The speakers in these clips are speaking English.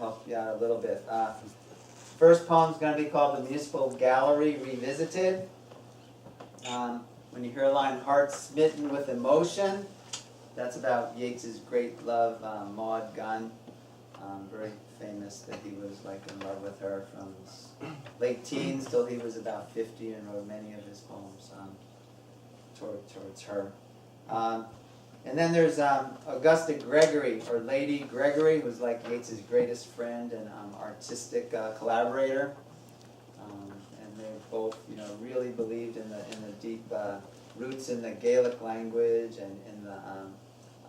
help you out a little bit. First poem's going to be called The Municipal Gallery Revisited. When you hear a line, heart smitten with emotion, that's about Yeats's great love, Maud Gunn. Very famous that he was like in love with her from his late teens till he was about 50 and wrote many of his poems towards her. And then there's Augusta Gregory, or Lady Gregory, who's like Yeats's greatest friend and artistic collaborator. And they both, really believed in the deep roots in the Gaelic language and in the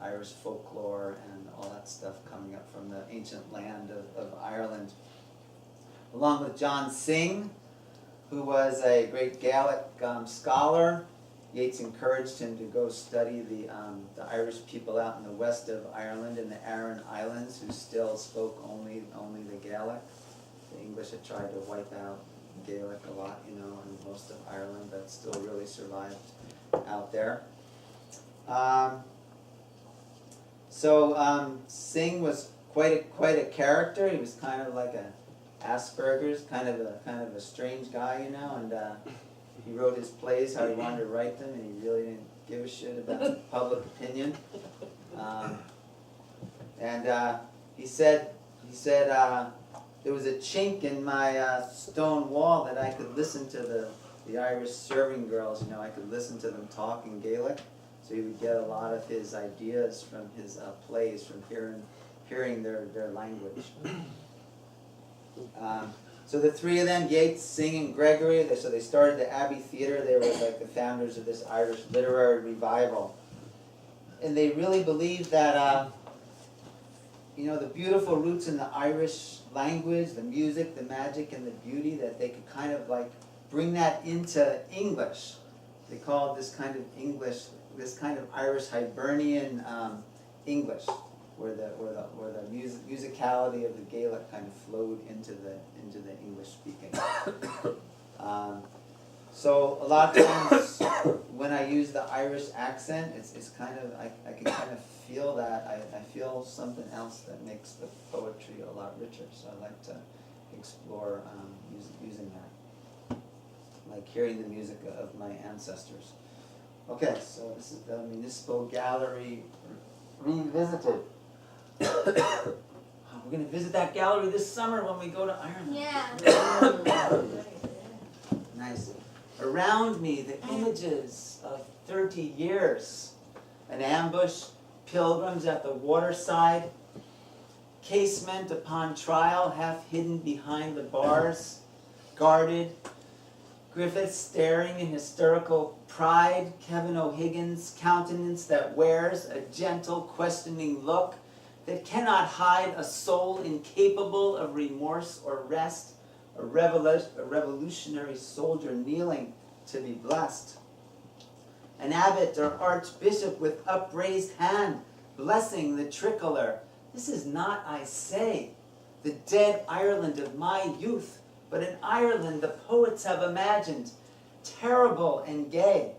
Irish folklore and all that stuff coming up from the ancient land of Ireland. Along with John Synge, who was a great Gaelic scholar. Yeats encouraged him to go study the Irish people out in the west of Ireland in the Aran Islands, who still spoke only the Gaelic. The English had tried to wipe out Gaelic a lot, in most of Ireland, but still really survived out there. Synge was quite a character. He was kind of like a Asperger's, kind of a strange guy, and he wrote his plays how he wanted to write them, and he really didn't give a shit about public opinion. He said there was a chink in my stone wall that I could listen to the Irish serving girls. I could listen to them talk in Gaelic. So he would get a lot of his ideas from his plays, from hearing their language. So the three of them, Yeats, Synge, and Gregory, so they started the Abbey Theatre. They were like the founders of this Irish literary revival. And they really believed that, the beautiful roots in the Irish language, the music, the magic, and the beauty, that they could kind of like bring that into English. They called this kind of English, this kind of Irish Hibernian English, where the musicality of the Gaelic kind of flowed into the English speaking. So a lot of times when I use the Irish accent, it's kind of I can kind of feel that I feel something else that makes the poetry a lot richer. So I like to explore using that, like hearing the music of my ancestors. Okay, so this is the Municipal Gallery Revisited. We're going to visit that gallery this summer when we go to Ireland. Yeah. Nice. Around me, the images of 30 years. An ambush, pilgrims at the waterside, casement upon trial, half hidden behind the bars, guarded, Griffith staring in hysterical pride, Kevin O'Higgins' countenance that wears a gentle, questioning look that cannot hide a soul incapable of remorse or rest, a revolutionary soldier kneeling to be blessed. An abbot or archbishop with upraised hand, blessing the tricolor. This is not, I say, the dead Ireland of my youth, but an Ireland the poets have imagined, terrible and gay.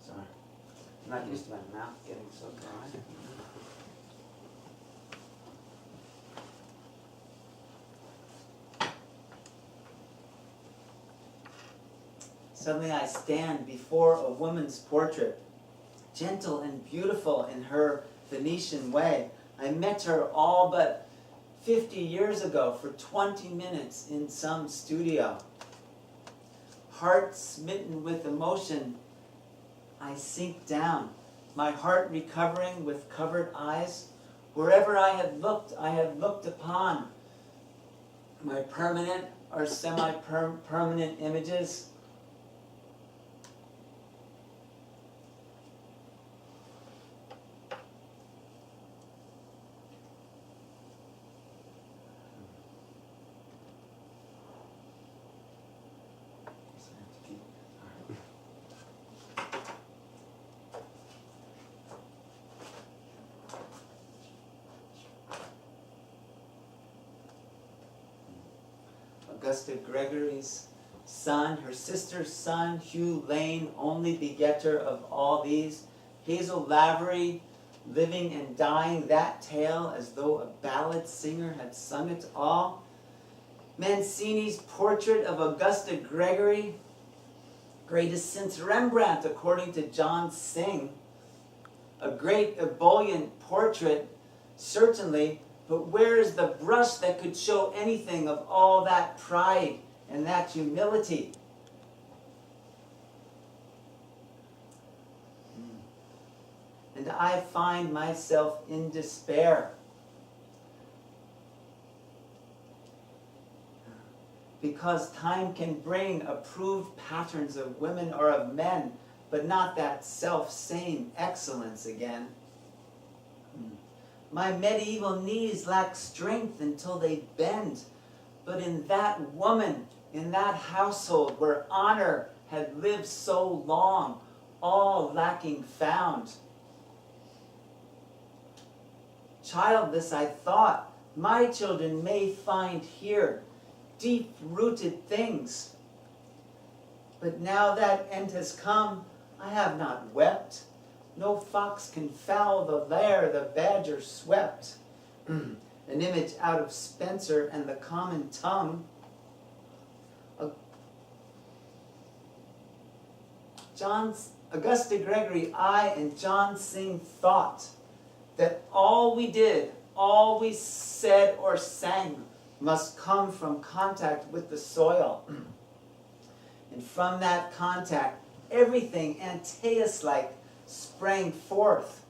Sorry, I'm not used to my mouth getting so dry. Suddenly I stand before a woman's portrait, gentle and beautiful in her Venetian way. I met her all but 50 years ago for 20 minutes in some studio. Heart smitten with emotion, I sink down, my heart recovering with covered eyes. Wherever I had looked upon my permanent or semi-permanent images. Augusta Gregory's son, her sister's son, Hugh Lane, only begetter of all these, Hazel Lavery, living and dying, that tale as though a ballad singer had sung it all, Mancini's portrait of Augusta Gregory, greatest since Rembrandt according to John Synge, a great ebullient portrait, certainly, but where is the brush that could show anything of all that pride and that humility? And I find myself in despair. Because time can bring approved patterns of women or of men, but not that self-same excellence again. My medieval knees lack strength until they bend, but in that woman, in that household where honor had lived so long, all lacking found. Childless I thought, my children may find here deep-rooted things. But now that end has come, I have not wept. No fox can foul the lair the badger swept. An image out of Spenser and the common tongue. Augusta Gregory, I and John Synge thought that all we did, all we said or sang, must come from contact with the soil. And from that contact, everything Antaeus-like sprang forth.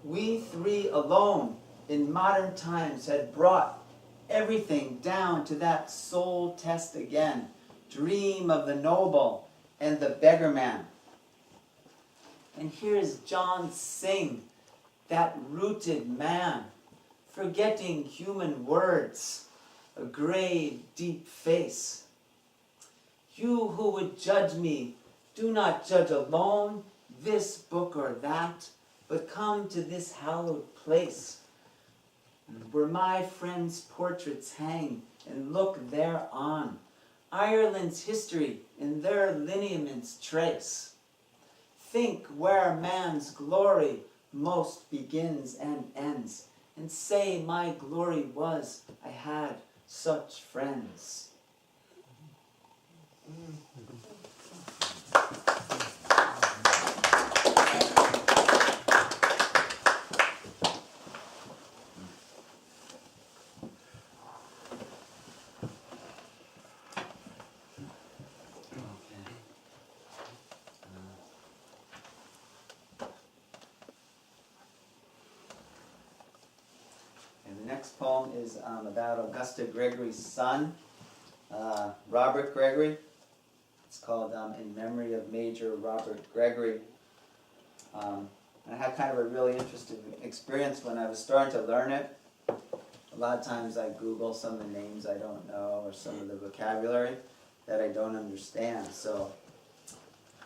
We three alone in modern times had brought everything down to that soul test again. Dream of the noble and the beggar man. And here is John Synge, that rooted man, forgetting human words, a grave, deep face. You who would judge me, do not judge alone this book or that, but come to this hallowed place, where my friends' portraits hang, and look thereon, Ireland's history in their lineaments trace. Think where man's glory most begins and ends, and say my glory was I had such friends. The next poem is about Augusta Gregory's son, Robert Gregory. It's called In Memory of Major Robert Gregory. I had kind of a really interesting experience when I was starting to learn it. A lot of times I Google some of the names I don't know or some of the vocabulary that I don't understand. So,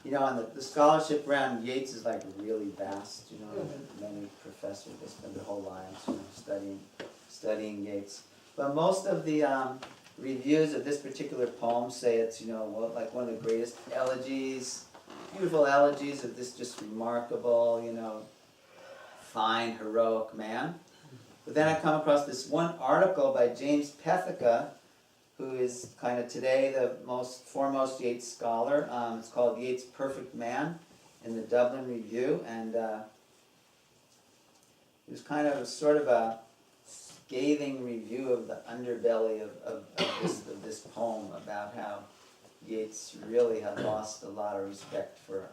you know, and the scholarship around Yeats is like really vast. You know, many professors, they spend their whole lives, you know, studying Yeats. But most of the reviews of this particular poem say it's, you know, like one of the greatest elegies, beautiful elegies of this just remarkable, you know, fine, heroic man. But then I come across this one article by James Pethica, who is kind of today the most foremost Yeats scholar. It's called Yeats' Perfect Man in the Dublin Review, and it was kind of sort of a scathing review of the underbelly of this poem, about how Yeats really had lost a lot of respect for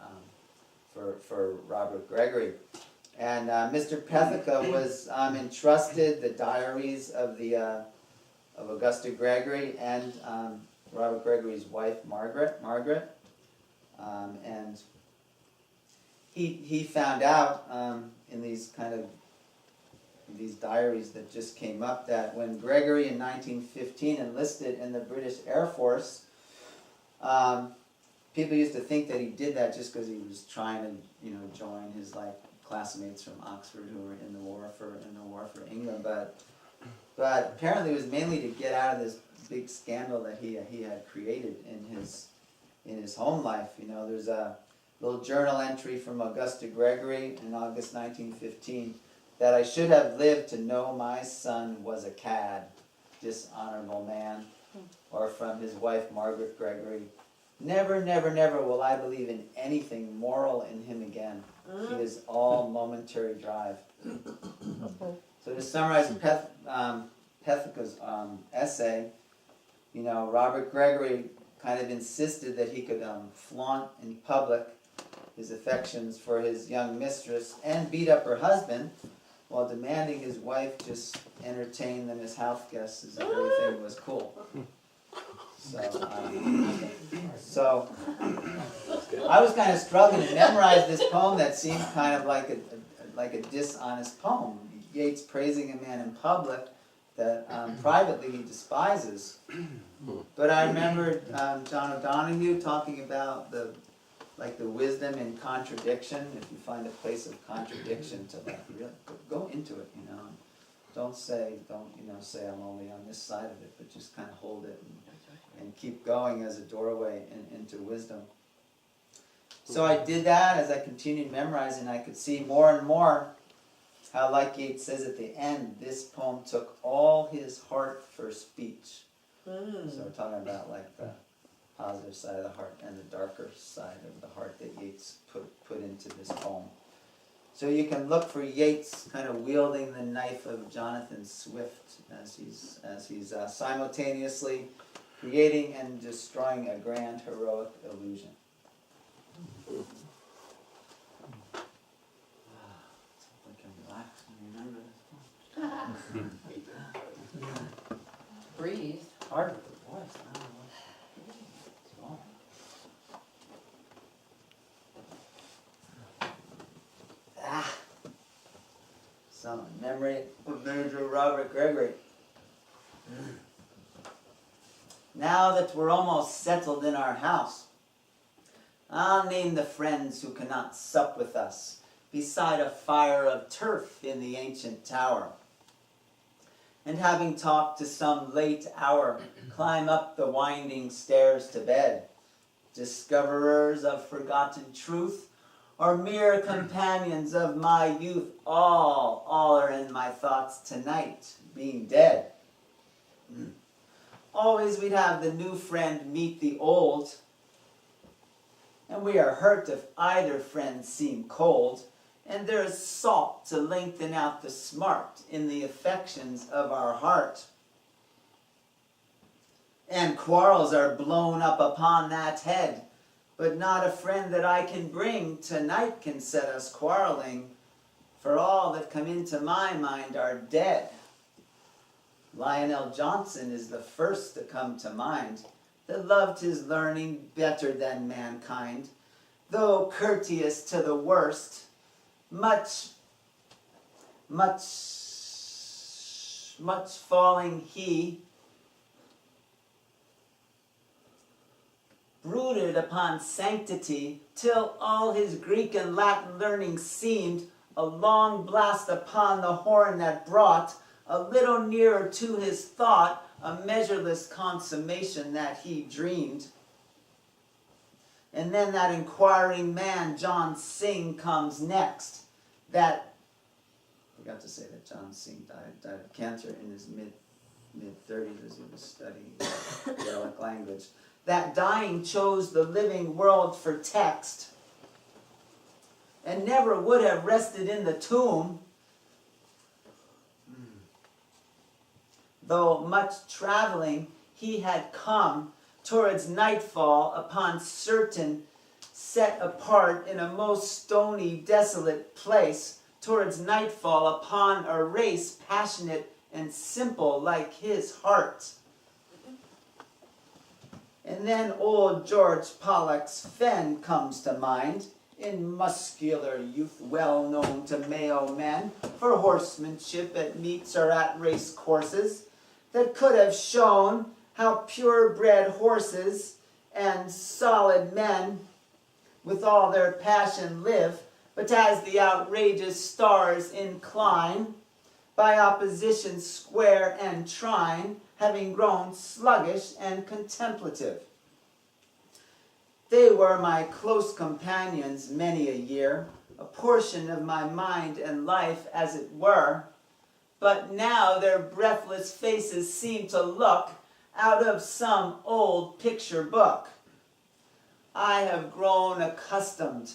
Robert Gregory. And Mr. Pethica was entrusted the diaries of Augusta Gregory and Robert Gregory's wife, Margaret. And he found out in these diaries that just came up that when Gregory in 1915 enlisted in the British Air Force, people used to think that he did that just because he was trying to, you know, join his classmates from Oxford who were in the war for England, but apparently it was mainly to get out of this big scandal that he had created in his home life. You know, there's a little journal entry from Augusta Gregory in August 1915 that I should have lived to know my son was a cad, dishonorable man. Or from his wife Margaret Gregory, never, never, never will I believe in anything moral in him again. He is all momentary drive. So to summarize Pethica's essay, you know, Robert Gregory kind of insisted that he could flaunt in public his affections for his young mistress and beat up her husband while demanding his wife just entertain them as house guests as if everything was cool. So I was kind of struggling to memorize this poem that seemed kind of like a dishonest poem. Yeats praising a man in public that privately he despises. But I remember John O'Donohue talking about the wisdom in contradiction. If you find a place of contradiction, to like really go into it, you know. Don't say I'm only on this side of it, but just kind of hold it and keep going as a doorway into wisdom. So I did that. As I continued memorizing, I could see more and more how, like Yeats says at the end, this poem took all his heart for speech. So we're talking about like the positive side of the heart and the darker side of the heart that Yeats put into this poem. So you can look for Yeats kind of wielding the knife of Jonathan Swift as he's simultaneously creating and destroying a grand heroic illusion. I can relax and remember this. Breathe. Hard with the voice. I don't know what's wrong. Some memory of Major Robert Gregory. Now that we're almost settled in our house, I'll name the friends who cannot sup with us beside a fire of turf in the ancient tower. And having talked to some late hour, climb up the winding stairs to bed, discoverers of forgotten truth, or mere companions of my youth, all are in my thoughts tonight, being dead. Always we'd have the new friend meet the old, and we are hurt if either friend seem cold, and there is salt to lengthen out the smart in the affections of our heart. And quarrels are blown up upon that head, but not a friend that I can bring tonight can set us quarreling, for all that come into my mind are dead. Lionel Johnson is the first to come to mind, that loved his learning better than mankind, though courteous to the worst, much falling he, brooded upon sanctity, till all his Greek and Latin learning seemed a long blast upon the horn that brought a little nearer to his thought a measureless consummation that he dreamed. And then that inquiring man, John Synge, comes next. I forgot to say that John Synge died of cancer in his mid-30s as he was studying Gaelic language. That dying chose the living world for text, and never would have rested in the tomb, though much traveling he had come towards nightfall upon certain set apart in a most stony, desolate place, towards nightfall upon a race passionate and simple like his heart. And then old George Pollak's fen comes to mind, in muscular youth well known to Mayo men, for horsemanship at meets or at race courses, that could have shown how purebred horses and solid men with all their passion live, but as the outrageous stars incline, by opposition square and trine, having grown sluggish and contemplative. They were my close companions many a year, a portion of my mind and life as it were, but now their breathless faces seem to look out of some old picture book. I have grown accustomed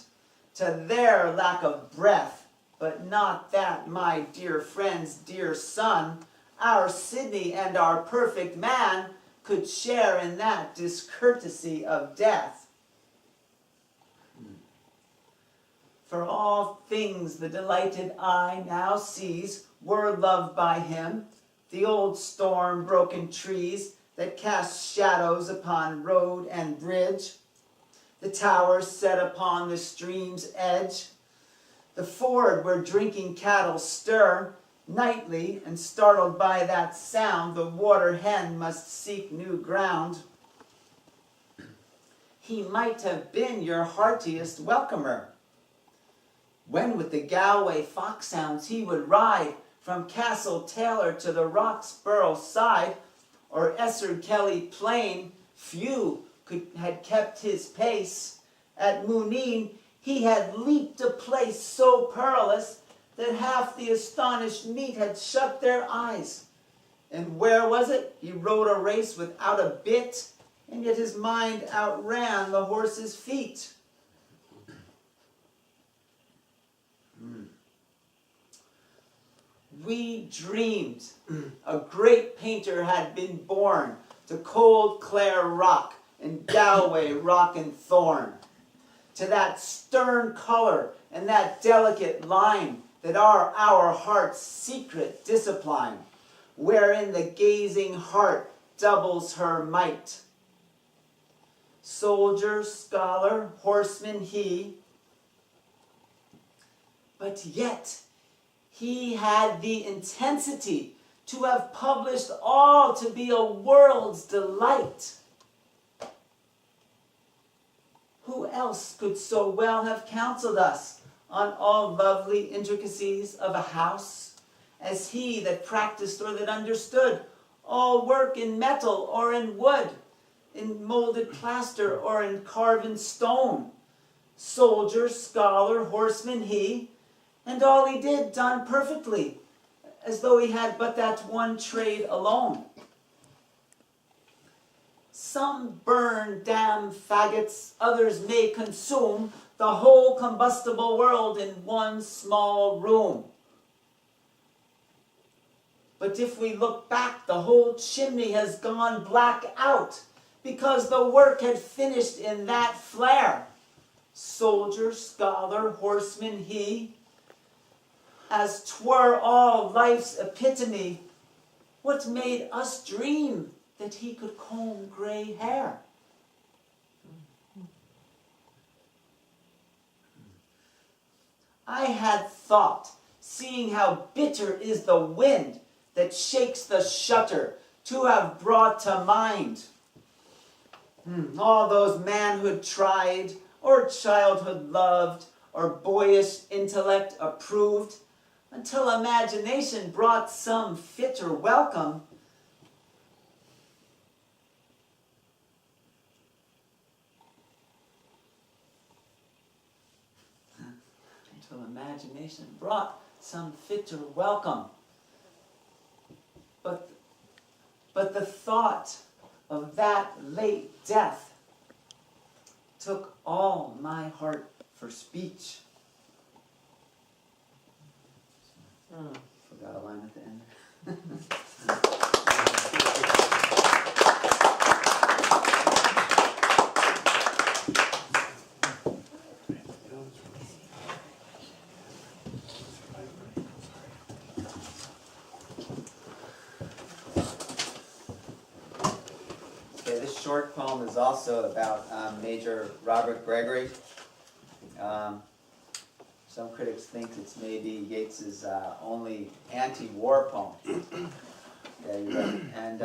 to their lack of breath, but not that my dear friend's dear son, our Sidney and our perfect man, could share in that discourtesy of death. For all things the delighted eye now sees were loved by him, the old storm-broken trees that cast shadows upon road and bridge, the towers set upon the stream's edge, the ford where drinking cattle stir nightly, and startled by that sound, the water hen must seek new ground. He might have been your heartiest welcomer, when with the Galway foxhounds he would ride from Castle Taylor to the Roxborough side, or Esser Kelly plain, few had kept his pace. At Mooneen he had leaped a place so perilous that half the astonished meet had shut their eyes. And where was it? He rode a race without a bit, and yet his mind outran the horse's feet. We dreamed a great painter had been born to cold Clare rock and Galway rock and thorn, to that stern color and that delicate line that are our heart's secret discipline, wherein the gazing heart doubles her might. Soldier, scholar, horseman he, but yet he had the intensity to have published all to be a world's delight. Who else could so well have counseled us on all lovely intricacies of a house as he that practiced or that understood all work in metal or in wood, in molded plaster or in carven stone? Soldier, scholar, horseman he, and all he did done perfectly, as though he had but that one trade alone. Some burn damn faggots, others may consume the whole combustible world in one small room. But if we look back, the whole chimney has gone black out, because the work had finished in that flare. Soldier, scholar, horseman he, as 'twere all life's epitome, what made us dream that he could comb gray hair? I had thought, seeing how bitter is the wind that shakes the shutter, to have brought to mind all those manhood tried, or childhood loved, or boyish intellect approved, until imagination brought some fitter welcome. Until imagination brought some fitter welcome. But the thought of that late death took all my heart for speech. Forgot a line at the end. Okay, this short poem is also about Major Robert Gregory. Some critics think it's maybe Yeats's only anti-war poem that he wrote. And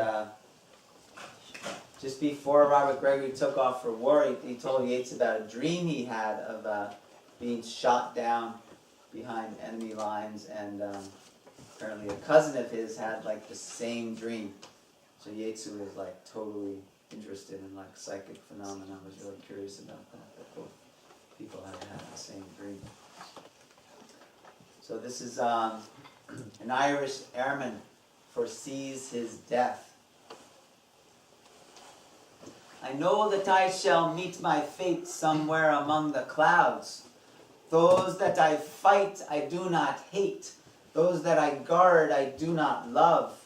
just before Robert Gregory took off for war, he told Yeats about a dream he had of being shot down behind enemy lines, and apparently a cousin of his had like the same dream. So Yeatsu is like totally interested in like psychic phenomena. I was really curious about that both people had the same dream. So this is an Irish airman foresees his death. I know that I shall meet my fate somewhere among the clouds. Those that I fight I do not hate. Those that I guard I do not love.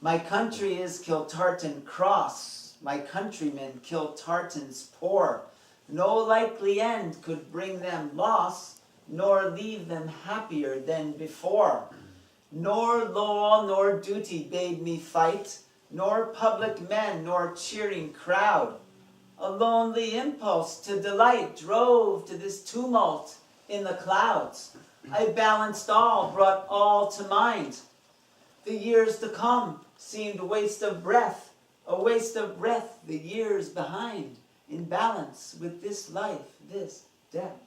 My country is Kiltartan Cross. My countrymen Kiltartans poor. No likely end could bring them loss, nor leave them happier than before. Nor law nor duty bade me fight, nor public men nor cheering crowd. A lonely impulse to delight drove to this tumult in the clouds. I balanced all, brought all to mind. The years to come seemed a waste of breath the years behind, in balance with this life, this death.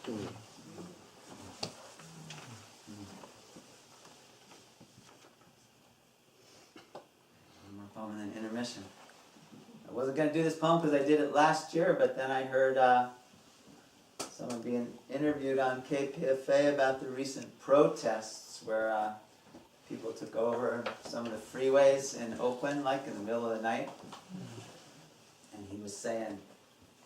One more poem and then intermission. I wasn't going to do this poem because I did it last year, but then I heard someone being interviewed on KPFA about the recent protests where people took over some of the freeways in Oakland, like in the middle of the night. And he was saying,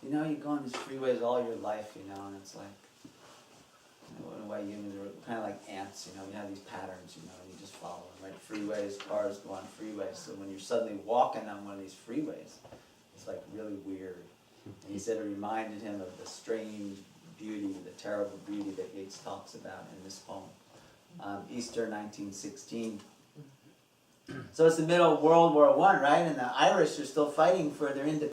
you know, you go on these freeways all your life, you know, and it's like, you know, in a way humans are kind of like ants, you know, you have these patterns, you know, and you just follow them, right? Freeways, cars go on freeways, so when you're suddenly walking on one of these freeways, it's like really weird. And he said it reminded him of the strange beauty, the terrible beauty that Yeats talks about in this poem. Easter 1916. So it's the middle of World War I, right? And the Irish are still fighting for their independence.